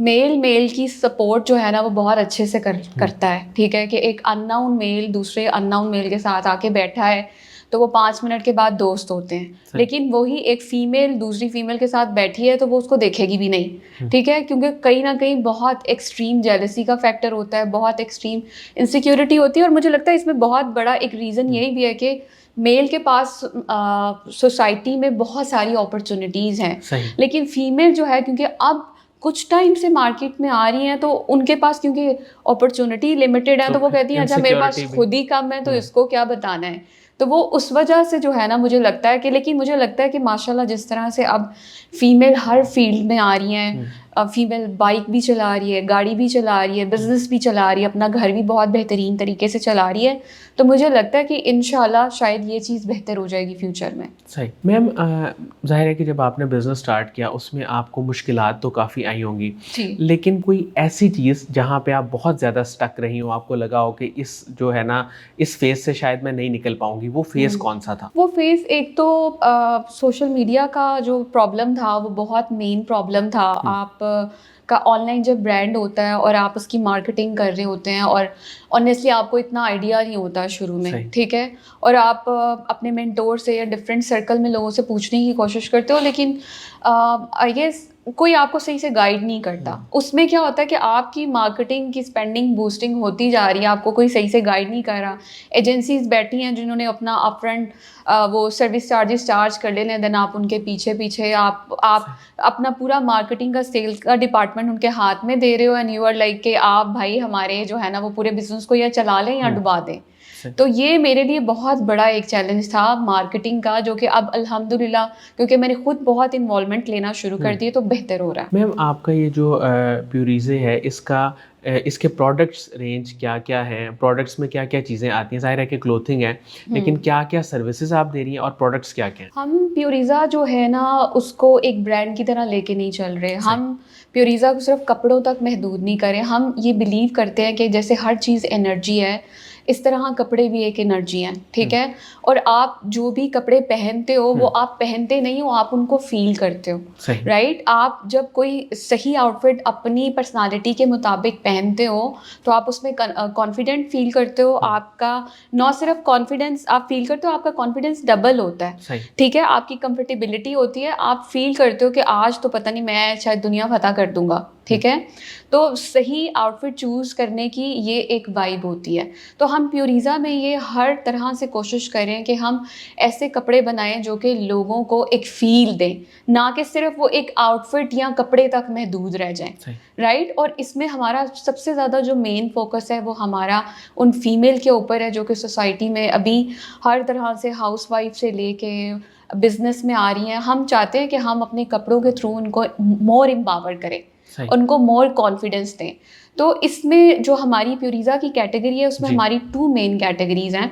میل کی سپورٹ جو ہے نا وہ بہت اچھے سے کرتا ہے, ٹھیک ہے, کہ ایک ان ناؤن میل دوسرے ان ناؤن میل کے ساتھ آ کے بیٹھا ہے تو وہ 5 منٹ کے بعد دوست ہوتے ہیں, لیکن وہی ایک فیمیل دوسری فیمیل کے ساتھ بیٹھی ہے تو وہ اس کو دیکھے گی بھی نہیں, ٹھیک ہے, کیونکہ کہیں نہ کہیں بہت ایکسٹریم جیلسی کا فیکٹر ہوتا ہے, بہت ایکسٹریم انسیکیورٹی ہوتی ہے. اور مجھے لگتا ہے اس میں بہت بڑا ایک ریزن یہی بھی ہے کہ میل کے پاس سوسائٹی میں بہت ساری اپرچونیٹیز ہیں, لیکن فیمیل جو ہے کیونکہ اب کچھ ٹائم سے مارکیٹ میں آ رہی ہیں تو ان کے پاس کیونکہ اپرچونٹی لمیٹیڈ ہے تو وہ کہتی ہیں اچھا میرے پاس خود ہی کم ہے تو اس کو کیا بتانا ہے. تو وہ اس وجہ سے جو ہے نا مجھے لگتا ہے کہ, لیکن مجھے لگتا ہے کہ ماشاء اللہ جس طرح سے اب فیمیل ہر فیلڈ میں آ رہی ہیں, فیمیل بائک بھی چلا رہی ہے, گاڑی بھی چلا رہی ہے, بزنس بھی چلا رہی ہے, اپنا گھر بھی بہت بہترین طریقے سے چلا رہی ہے, تو مجھے لگتا ہے کہ انشاءاللہ شاید یہ چیز بہتر ہو جائے گی فیوچر میں. صحیح. میم ظاہر ہے کہ جب آپ نے بزنس اسٹارٹ کیا اس میں آپ کو مشکلات تو کافی آئی ہوں گی, لیکن کوئی ایسی چیز جہاں پہ آپ بہت زیادہ اسٹک رہی ہوں, آپ کو لگا ہو کہ اس جو ہے نا اس فیز سے شاید میں نہیں نکل پاؤں گی, وہ فیز کون سا تھا؟ وہ فیز ایک تو سوشل میڈیا کا جو پرابلم تھا وہ بہت مین پرابلم تھا. آپ کا آن لائن جب برانڈ ہوتا ہے اور آپ اس کی مارکیٹنگ کر رہے ہوتے ہیں اور آنیسٹلی آپ کو اتنا آئیڈیا نہیں ہوتا شروع میں, ٹھیک ہے, اور آپ اپنے مینٹور سے یا ڈفرینٹ سرکل میں لوگوں سے پوچھنے کی کوشش کرتے ہو, لیکن آئی گیس کوئی آپ کو صحیح سے گائیڈ نہیں کرتا. اس میں کیا ہوتا ہے کہ آپ کی مارکیٹنگ کی اسپینڈنگ بوسٹنگ ہوتی جا رہی ہے, آپ کو کوئی صحیح سے گائیڈ نہیں کر رہا. ایجنسیز بیٹھی ہیں جنہوں نے اپنا اپ فرنٹ وہ سروس چارجز چارج کر لینے, دین آپ ان کے پیچھے آپ اپنا پورا مارکیٹنگ کا سیلس کا ڈپارٹمنٹ ان کے ہاتھ میں دے رہے ہو, اینڈ یو آر لائک کہ آپ بھائی ہمارے جو ہے نا وہ پورے بزنس کو یا چلا لیں یا ڈبا دیں. تو یہ میرے لیے بہت بڑا ایک چیلنج تھا مارکیٹنگ کا, جو کہ اب الحمدللہ کیونکہ میں نے خود بہت انوالومنٹ لینا شروع کر دی تو بہتر ہو رہا ہے. میم آپ کا یہ جو پیوریزے ہے اس کے پروڈکٹس رینج کیا کیا ہیں, پروڈکٹس میں کیا کیا چیزیں آتی ہیں؟ ظاہر ہے کہ کلوتھنگ ہے, لیکن کیا کیا سروسز آپ دے رہی ہیں اور پروڈکٹس کیا کیا ہیں؟ ہم پیوریزا جو ہے نا اس کو ایک برانڈ کی طرح لے کے نہیں چل رہے. ہم پیوریزا کو صرف کپڑوں تک محدود نہیں کریں. ہم یہ بلیو کرتے ہیں کہ جیسے ہر چیز انرجی ہے اس طرح کپڑے بھی ایک انرجی ہیں, ٹھیک ہے, اور آپ جو بھی کپڑے پہنتے ہو وہ آپ پہنتے نہیں ہو, آپ ان کو فیل کرتے ہو, رائٹ. آپ جب کوئی صحیح آؤٹ فٹ اپنی پرسنالٹی کے مطابق پہنتے ہو تو آپ اس میں کانفیڈنٹ فیل کرتے ہو. آپ کا نہ صرف کانفیڈنس آپ فیل کرتے ہو, آپ کا کانفیڈنس ڈبل ہوتا ہے, ٹھیک ہے, آپ کی کمفرٹیبلٹی ہوتی ہے, آپ فیل کرتے ہو کہ آج تو پتہ نہیں میں شاید دنیا فتح کر دوں گا, ٹھیک ہے. تو صحیح آؤٹ فٹ چوز کرنے کی یہ ایک وائب ہوتی ہے. تو ہم پیوریزا میں یہ ہر طرح سے کوشش کریں کہ ہم ایسے کپڑے بنائیں جو کہ لوگوں کو ایک فیل دیں, نہ کہ صرف وہ ایک آؤٹ فٹ یا کپڑے تک محدود رہ جائیں, رائٹ. اور اس میں ہمارا سب سے زیادہ جو مین فوکس ہے وہ ہمارا ان فیمیل کے اوپر ہے جو کہ سوسائٹی میں ابھی ہر طرح سے ہاؤس وائف سے لے کے بزنس میں آ رہی ہیں. ہم چاہتے ہیں کہ ہم اپنے کپڑوں کے تھرو ان کو مور امپاور کریں, ان کو مور کانفیڈنس دیں. تو اس میں جو ہماری پیوریزا کی کیٹیگری ہے اس میں ہماری 2 مین کیٹیگریز ہیں.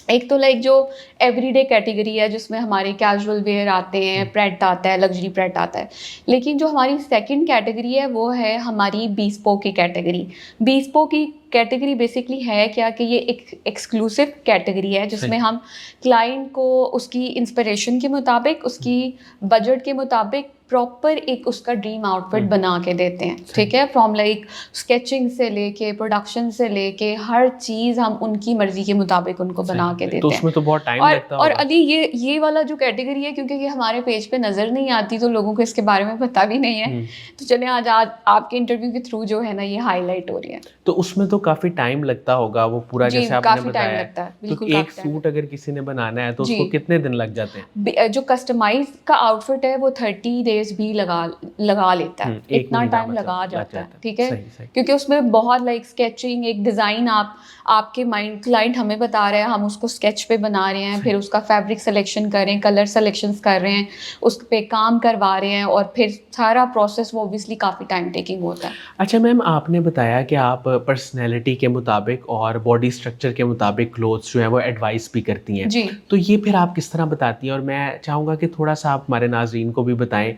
ایک تو لائک جو ایوری ڈے کیٹیگری ہے جس میں ہمارے کیجول ویئر آتے ہیں, پرینٹ آتا ہے, لگژری پرینٹ آتا ہے. لیکن جو ہماری سیکنڈ کیٹیگری ہے وہ ہے ہماری بیسپوک کی کیٹیگری. بیسپوک کی کیٹیگری بیسکلی ہے کیا کہ یہ ایک ایکسکلوسیو کیٹیگری ہے جس میں ہم کلائنٹ کو اس کی انسپریشن کے مطابق, اس کی بجٹ کے مطابق پراپر ایک اس کا ڈریم آؤٹ فٹ بنا کے دیتے ہیں, ٹھیک ہے. فرام لائک اسکیچنگ سے لے کے پروڈکشن سے لے کے ہر چیز ہم ان کی مرضی کے مطابق ان کو بنا کے دیتے ہیں. تو اس میں تو بہت ٹائم لگتا ہوگا. اور علی یہ والا جو کیٹیگری ہے کیونکہ یہ ہمارے پیج پہ نظر نہیں آتی تو لوگوں کو اس کے بارے میں پتہ بھی نہیں ہے, تو چلیں آج آپ کے انٹرویو کے تھرو جو ہے نا یہ ہائی لائٹ ہو رہی ہے. تو اس میں تو کافی ٹائم لگتا ہوگا وہ پورا, جیسے آپ نے بتایا, تو ایک سوٹ اگر کسی نے بنانا ہے تو اس کو کتنے دن لگ جاتے ہیں؟ جو کسٹمائز کا آؤٹ فٹ ہے وہ 30 days بھی لگا لیتا ہے, اتنا ٹائم لگا جاتا ہے, ٹھیک ہے, کیونکہ اس میں بہت لائک اسکیچنگ, ایک ڈیزائن آپ کے مائنڈ کلائنٹ ہمیں بتا رہے ہیں, ہم اس کو اسکیچ پہ بنا رہے ہیں, پھر اس کا فیبرک سلیکشن کر رہے ہیں, کلر سلیکشنز کر رہے ہیں, اس پہ کام کروا رہے ہیں, اور پھر سارا پروسیس وہ اوبیسلی کافی ٹائم ٹیکنگ ہوتا ہے. اچھا میم, آپ نے بتایا کہ آپ پرسنالٹی کے مطابق اور باڈی اسٹرکچر کے مطابق کلوتھس جو ہیں وہ ایڈوائز بھی کرتی ہیں, تو یہ پھر آپ کس طرح بتاتی ہیں؟ اور میں چاہوں گا کہ تھوڑا سا آپ ہمارے ناظرین کو بھی بتائیں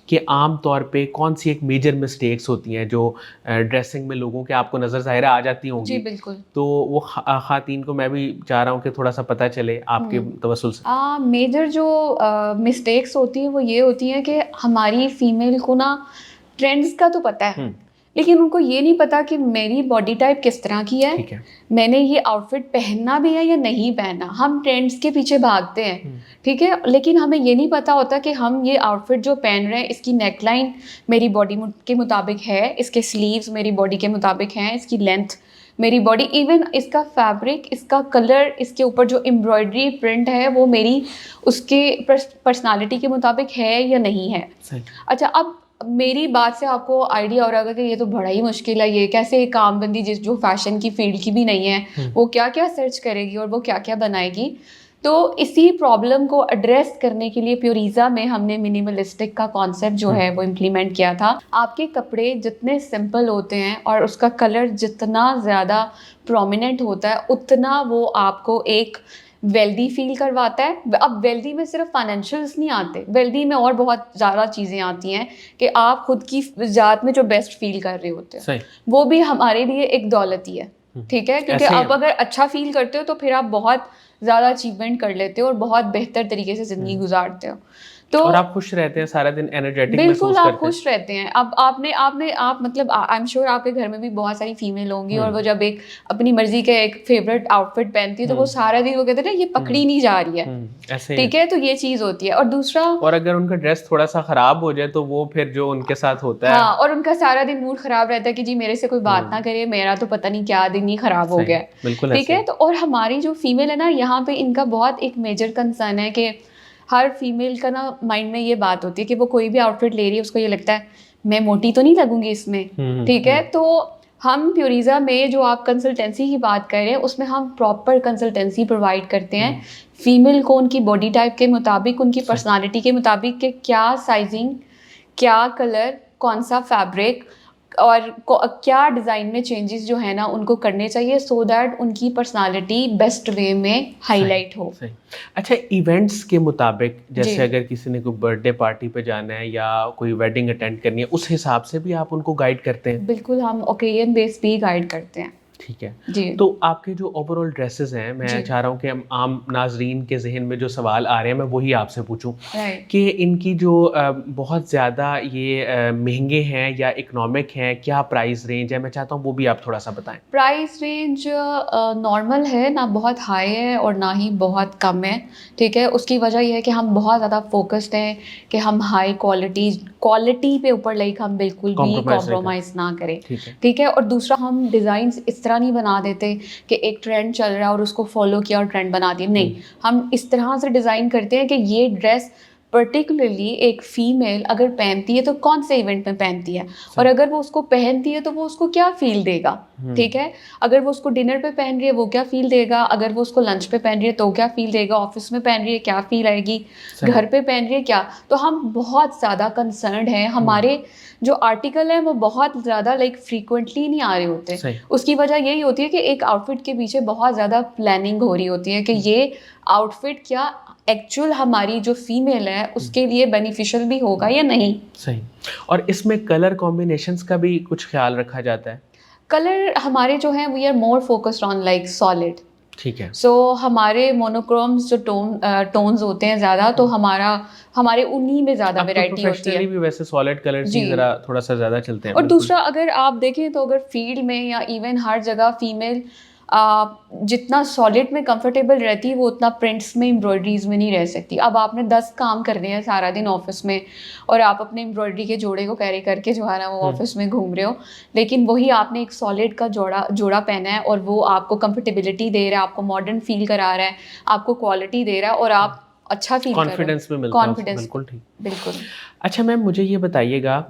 کہ عام طور پہ کون سی ایک میجر مسٹیکس ہوتی ہیں جو ڈریسنگ میں لوگوں کے آپ کو نظر ظاہرہ آ جاتی ہوں گی. جی بالکل. تو وہ خواتین کو میں بھی چاہ رہا ہوں کہ تھوڑا سا پتہ چلے آپ کے توسل سے. میجر جو مسٹیکس ہوتی ہیں وہ یہ ہوتی ہیں کہ ہماری فیمیل کو نا ٹرینڈس کا تو پتہ ہے لیکن ان کو یہ نہیں پتا کہ میری باڈی ٹائپ کس طرح کی ہے, میں نے یہ آؤٹ فٹ پہننا بھی ہے یا نہیں پہننا. ہم ٹرینڈس کے پیچھے بھاگتے ہیں, ٹھیک ہے, لیکن ہمیں یہ نہیں پتا ہوتا کہ ہم یہ آؤٹ فٹ جو پہن رہے ہیں اس کی نیک لائن میری باڈی کے مطابق ہے, اس کے سلیوز میری باڈی کے مطابق ہیں, اس کی لینتھ میری باڈی, ایون اس کا فیبرک, اس کا کلر, اس کے اوپر جو امبرائڈری پرنٹ ہے وہ میری اس کے پرسنالٹی کے مطابق ہے یا نہیں ہے. اچھا, اب میری بات سے آپ کو آئیڈیا ہو رہا ہوگا کہ یہ تو بڑا ہی مشکل ہے, یہ کیسے ایک عام بندی جو فیشن کی فیلڈ کی بھی نہیں ہے وہ کیا کیا سرچ کرے گی اور وہ کیا کیا بنائے گی. تو اسی پرابلم کو ایڈریس کرنے کے لیے پیوریزا میں ہم نے منیملسٹک کا کانسیپٹ جو ہے وہ امپلیمنٹ کیا تھا. آپ کے کپڑے جتنے سمپل ہوتے ہیں اور اس کا کلر جتنا زیادہ پرومیننٹ ہوتا ہے اتنا وہ آپ کو ایک ویلدی فیل کرواتا ہے. اب ویلدی میں صرف فائنینشیلس نہیں آتے, ویلدی میں اور بہت زیادہ چیزیں آتی ہیں کہ آپ خود کی ذات میں جو بیسٹ فیل کر رہے ہوتے ہیں وہ بھی ہمارے لیے ایک دولت ہی ہے, ٹھیک ہے, کیونکہ آپ اگر اچھا فیل کرتے ہو تو پھر آپ بہت زیادہ اچیومنٹ کر لیتے ہو اور بہت بہتر طریقے سے زندگی گزارتے ہو. تو اور آپ خوش رہتے ہیں سارا دن, انرجیٹک محسوس بالکل کرتے ہیں. آپ خوش رہتے ہیں. اب آپ مطلب آئی ایم شیور آپ کے گھر میں بھی بہت ساری فیمیل ہوں گی اور وہ جب ایک اپنی مرضی کا ایک فیوریٹ آؤٹ فٹ پہنتی ہے تو وہ سارا دن وہ کہتے ہیں نا یہ پکڑی نہیں جا رہی ہے, ٹھیک ہے, تو یہ چیز ہوتی ہے. اور دوسرا, اور اگر ان کا ڈریس تھوڑا سا خراب ہو جائے تو وہ پھر جو ان کے ساتھ ہوتا ہے, ہاں, اور ان کا سارا دن موڈ خراب رہتا ہے کہ جی میرے سے کوئی بات نہ کرے, میرا تو پتہ نہیں کیا دن ہی خراب ہو گیا, ٹھیک ہے. تو اور ہماری جو فیمیل ہے نا یہاں پہ ان کا بہت ایک میجر کنسرن ہے کہ ہر فیمیل کا نا مائنڈ میں یہ بات ہوتی ہے کہ وہ کوئی بھی آؤٹ فٹ لے رہی ہے اس کو یہ لگتا ہے میں موٹی تو نہیں لگوں گی اس میں, ٹھیک ہے. تو ہم پیوریزا میں جو آپ کنسلٹینسی کی بات کر رہے ہیں اس میں ہم پراپر کنسلٹینسی پرووائڈ کرتے ہیں فیمیل کو ان کی باڈی ٹائپ کے مطابق, ان کی پرسنالٹی کے مطابق کہ کیا سائزنگ, کیا کلر, کون سا فیبرک اور کیا ڈیزائن میں چینجز جو ہے نا ان کو کرنے چاہیے سو دیٹ ان کی پرسنالٹی بیسٹ وے میں ہائی لائٹ ہو. اچھا, ایونٹس کے مطابق جیسے اگر کسی نے کوئی برتھ ڈے پارٹی پہ جانا ہے یا کوئی ویڈنگ اٹینڈ کرنی ہے اس حساب سے بھی آپ ان کو گائیڈ کرتے ہیں؟ بالکل, ہم اوکیزن بیس بھی گائیڈ کرتے ہیں. ٹھیک ہے جی. تو آپ کے جو اوور آل ڈریسز ہیں, میں چاہ رہا ہوں کہ عام ناظرین کے ذہن میں جو سوال آ رہے ہیں میں وہی آپ سے پوچھوں کہ ان کی جو بہت زیادہ یہ مہنگے ہیں یا اکنامک ہیں, کیا پرائز رینج ہے, میں چاہتا ہوں وہ بھی آپ تھوڑا سا بتائیں. پرائز رینج نارمل ہے, نہ بہت ہائی ہے اور نہ ہی بہت کم ہے, ٹھیک ہے. اس کی وجہ یہ ہے کہ ہم بہت زیادہ فوکسڈ ہیں کہ ہم ہائی کوالٹی پہ اوپر لائک ہم بالکل بھی کمپرومائز نہ کریں, ٹھیک ہے. اور دوسرا ہم ڈیزائنس اس طرح نہیں بنا دیتے کہ ایک ٹرینڈ چل رہا ہے اور اس کو فالو کیا اور ٹرینڈ بنا دیا, نہیں. ہم اس طرح سے ڈیزائن کرتے ہیں کہ یہ ڈریس پرٹیکولرلی ایک فیمیل اگر پہنتی ہے تو کون سے ایونٹ میں پہنتی ہے, اور اگر وہ اس کو پہنتی ہے تو وہ اس کو کیا فیل دے گا, ٹھیک ہے. اگر وہ اس کو ڈنر پہ پہن رہی ہے وہ کیا فیل دے گا, اگر وہ اس کو لنچ پہ پہن رہی ہے تو کیا فیل دے گا, آفس میں پہن رہی ہے کیا فیل آئے گی, گھر پہ پہن رہی ہے کیا. تو ہم بہت زیادہ کنسرنڈ ہیں. ہمارے جو آرٹیکل ہیں وہ بہت زیادہ لائک فریکوینٹلی نہیں آ رہے ہوتے. اس کی وجہ یہی ہوتی ہے کہ ایک آؤٹ فٹ کے پیچھے بہت زیادہ پلاننگ ہو رہی ہوتی ہے کہ یہ آؤٹ فٹ کیا ایکچوئل ہماری جو فیمیل ہے اس کے لیے بینیفیشل بھی ہوگا یا نہیں. صحیح. اور اس میں کلر کمبینیشنز کا بھی کچھ خیال رکھا جاتا ہے؟ کلر ہمارے جو ہیں we are more focused on like solid, ٹھیک ہے. سو ہمارے مونوکرومز جو ٹونز ہوتے ہیں زیادہ, تو ہمارے انہی میں زیادہ ویرائٹی ہوتی ہے. بھی ویسے سالڈ کلرز ہی ذرا تھوڑا سا زیادہ چلتے ہیں. اور دوسرا اگر آپ دیکھیں تو اگر فیلڈ میں یا ایون ہر جگہ فیمیل جتنا سالڈ میں کمفرٹیبل رہتی ہے وہ اتنا پرنٹس میں امبرائڈریز میں نہیں رہ سکتی. اب آپ نے 10 کام کرنے ہیں سارا دن آفس میں اور آپ اپنے امبرائڈری کے جوڑے کو کیری کر کے جو ہے نا وہ آفس میں گھوم رہے ہو, لیکن وہی آپ نے ایک سالڈ کا جوڑا پہنا ہے اور وہ آپ کو کمفرٹیبلٹی دے رہا ہے, آپ کو ماڈرن فیل کرا رہا ہے, آپ کو کوالٹی دے رہا ہے اور آپ اچھا فیل کر رہے ہو, کانفیڈنس میں ملتا ہے. بالکل ٹھیک, بالکل. اچھا میم مجھے یہ بتائیے گا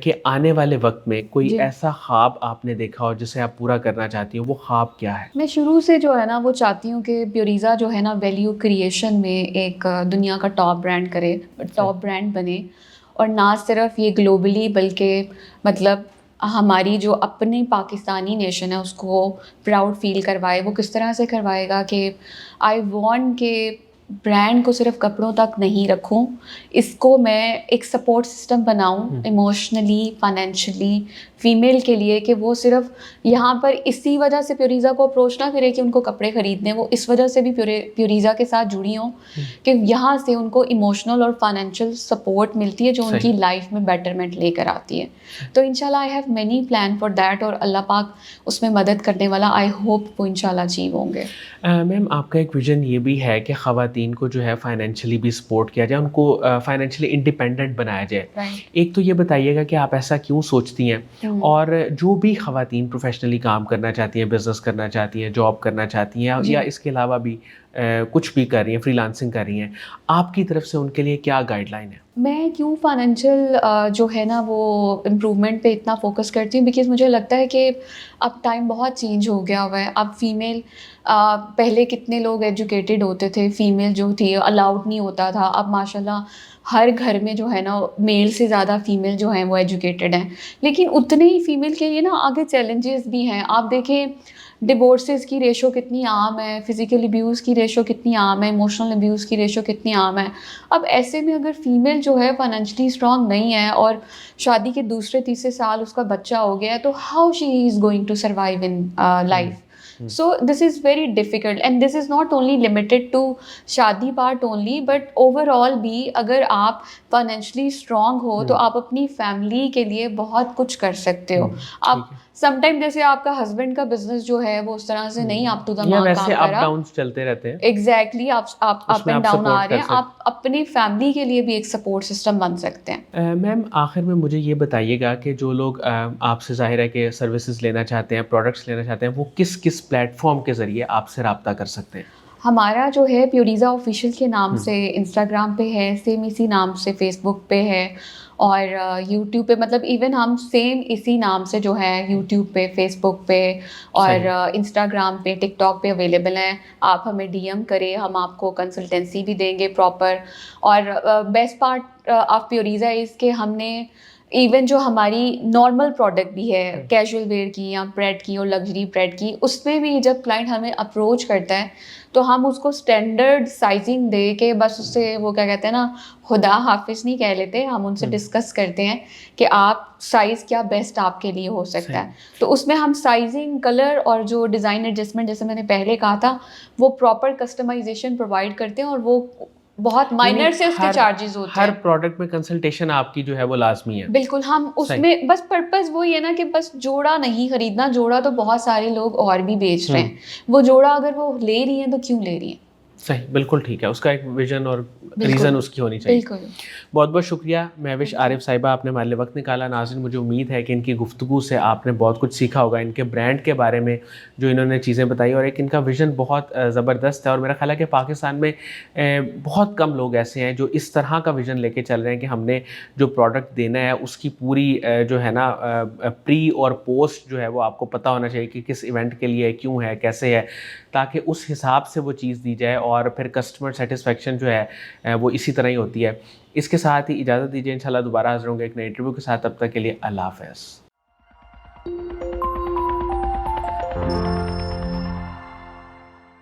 کہ آنے والے وقت میں کوئی ایسا خواب آپ نے دیکھا ہو جسے آپ پورا کرنا چاہتی ہوں, وہ خواب کیا ہے؟ میں شروع سے جو ہے نا وہ چاہتی ہوں کہ پیوریزا جو ہے نا ویلیو کریشن میں ایک دنیا کا ٹاپ برانڈ بنے, اور نہ صرف یہ گلوبلی بلکہ مطلب ہماری جو اپنی پاکستانی نیشن ہے اس کو پراؤڈ فیل کروائے. وہ کس طرح سے کروائے گا کہ آئی وانٹ کہ برانڈ کو صرف کپڑوں تک نہیں رکھوں, اس کو میں ایک سپورٹ سسٹم بناؤں, ایموشنلی, فائنینشلی, فیمیل کے لیے کہ وہ صرف یہاں پر اسی وجہ سے پیوریزا کو اپروچ نہ کرے کہ ان کو کپڑے خریدنے، وہ اس وجہ سے بھی پیوریزا کے ساتھ جڑی ہوں کہ یہاں سے ان کو ایموشنل اور فائنینشیل سپورٹ ملتی ہے جو ان کی لائف میں بیٹرمنٹ لے کر آتی ہے. تو انشاءاللہ I have many plan for that, اور اللہ پاک اس میں مدد کرنے والا، آئی ہوپ وہ انشاءاللہ اچیو ہوں گے. میم آپ کا ایک ویژن یہ بھی ہے کہ خواتین کو جو ہے فائنینشلی بھی سپورٹ کیا جائے، ان کو فائنینشلی انڈیپینڈنٹ بنایا جائے. ایک تو یہ بتائیے گا کہ آپ ایسا کیوں سوچتی ہیں، اور جو بھی خواتین پروفیشنلی کام کرنا چاہتی ہیں، بزنس کرنا چاہتی ہیں، جاب کرنا چاہتی ہیں، یا اس کے علاوہ بھی کچھ بھی کر رہی ہیں، فری لانسنگ کر رہی ہیں، آپ کی طرف سے ان کے لیے کیا گائیڈ لائن ہے؟ میں کیوں فائنینشیل جو ہے نا وہ امپرومنٹ پہ اتنا فوکس کرتی ہوں، بیکاز مجھے لگتا ہے کہ اب ٹائم بہت چینج ہو گیا ہوا ہے. اب فیمیل پہلے کتنے لوگ ایجوکیٹڈ ہوتے تھے، فیمیل جو تھی الاؤڈ نہیں ہوتا تھا. اب ماشاء اللہ ہر گھر میں جو ہے نا میل سے زیادہ فیمیل جو ہیں وہ ایجوکیٹڈ ہیں. لیکن اتنے ہی فیمیل کے لیے نا آگے چیلنجز بھی ہیں. آپ دیکھیں ڈیورسز کی ریشو کتنی عام ہے، فزیکل ابیوز کی ریشو کتنی عام ہے، ایموشنل ابیوز کی ریشو کتنی عام ہے. اب ایسے میں اگر فیمیل جو ہے فائنینشلی اسٹرانگ نہیں ہے اور شادی کے دوسرے تیسرے سال اس کا بچہ ہو گیا ہے، تو how she is going to survive in life. So this is very difficult, and this is not only limited to شادی پارٹ only, but overall بھی اگر آپ فائنینشلی اسٹرانگ ہو تو آپ اپنی فیملی کے لیے بہت کچھ کر سکتے ہو. آپ سم ٹائم جیسے آپ کا ہسبینڈ کا بزنس جو ہے وہ اس طرح سے نہیں آپ ٹو دا مارک کام کر رہا، ڈاؤنس چلتے رہتے ہیں. ایگزیکٹلی آپ اپ اینڈ ڈاؤن آ رہے ہیں، آپ اپنی فیملی کے لیے بھی ایک سپورٹ سسٹم بن سکتے ہیں. میم آخر میں مجھے یہ بتائیے گا کہ جو لوگ آپ سے ظاہر ہے کہ سروسز لینا چاہتے ہیں، پروڈکٹس لینا چاہتے ہیں، وہ کس کس پلیٹ فارم کے ذریعے آپ سے رابطہ کر سکتے ہیں؟ ہمارا جو ہے پیوریزا آفیشیل کے نام سے انسٹاگرام پہ ہے، سیم اسی نام سے فیس بک پہ ہے، اور یوٹیوب پہ، مطلب ایون ہم سیم اسی نام سے جو ہے یوٹیوب پہ، فیس بک پہ اور انسٹاگرام پہ، ٹک ٹاک پہ اویلیبل ہیں. آپ ہمیں ڈی ایم کریں، ہم آپ کو کنسلٹینسی بھی دیں گے پراپر. اور بیسٹ پارٹ آف پیوریزا از کہ ہم نے ایون جو ہماری نارمل پروڈکٹ بھی ہے، کیجول ویئر کی یا بریڈ کی اور لگژری بریڈ کی، اس میں بھی جب کلائنٹ ہمیں اپروچ کرتا ہے تو ہم اس کو اسٹینڈرڈ سائزنگ دے کے بس اس سے وہ کیا کہتے ہیں نا خدا حافظ نہیں کہہ لیتے، ہم ان سے ڈسکس کرتے ہیں کہ آپ سائز کیا بیسٹ آپ کے لیے ہو سکتا ہے. تو اس میں ہم سائزنگ، کلر اور جو ڈیزائن ایڈجسٹمنٹ جیسے میں نے پہلے کہا تھا وہ پراپر کسٹمائزیشن پرووائڈ کرتے ہیں، اور وہ بہت مائنر سے اس کے چارجز ہوتے ہیں. ہر پروڈکٹ میں کنسلٹیشن آپ کی جو ہے وہ لازمی ہے. بالکل. ہم اس میں بس پرپز وہی ہے نا کہ بس جوڑا نہیں خریدنا، جوڑا تو بہت سارے لوگ اور بھی بیچ رہے ہیں، وہ جوڑا اگر وہ لے رہی ہیں تو کیوں لے رہی ہیں. صحیح، بالکل ٹھیک ہے. اس کا ایک ویژن اور ریزن اس کی ہونی چاہیے. بالکل. بہت بہت شکریہ مہوش عارف صاحبہ، آپ نے ہمارے لیے وقت نکالا. ناظرین مجھے امید ہے کہ ان کی گفتگو سے آپ نے بہت کچھ سیکھا ہوگا، ان کے برانڈ کے بارے میں جو انہوں نے چیزیں بتائی، اور ایک ان کا ویژن بہت زبردست ہے. اور میرا خیال ہے کہ پاکستان میں بہت کم لوگ ایسے ہیں جو اس طرح کا ویژن لے کے چل رہے ہیں کہ ہم نے جو پروڈکٹ دینا ہے اس کی پوری جو ہے نا پری اور پوسٹ جو ہے وہ آپ کو پتہ ہونا چاہیے کہ کس ایونٹ کے لیے کیوں ہے، کیسے ہے، تاکہ اس حساب سے وہ چیز دی جائے اور پھر کسٹمر سیٹسفیکشن جو ہے وہ اسی طرح ہی ہوتی ہے. اس کے ساتھ ہی اجازت دیجیے، انشاءاللہ دوبارہ حاضر ہوں گے ایک نئے انٹرویو کے ساتھ. تب تک کے لیے اللہ حافظ.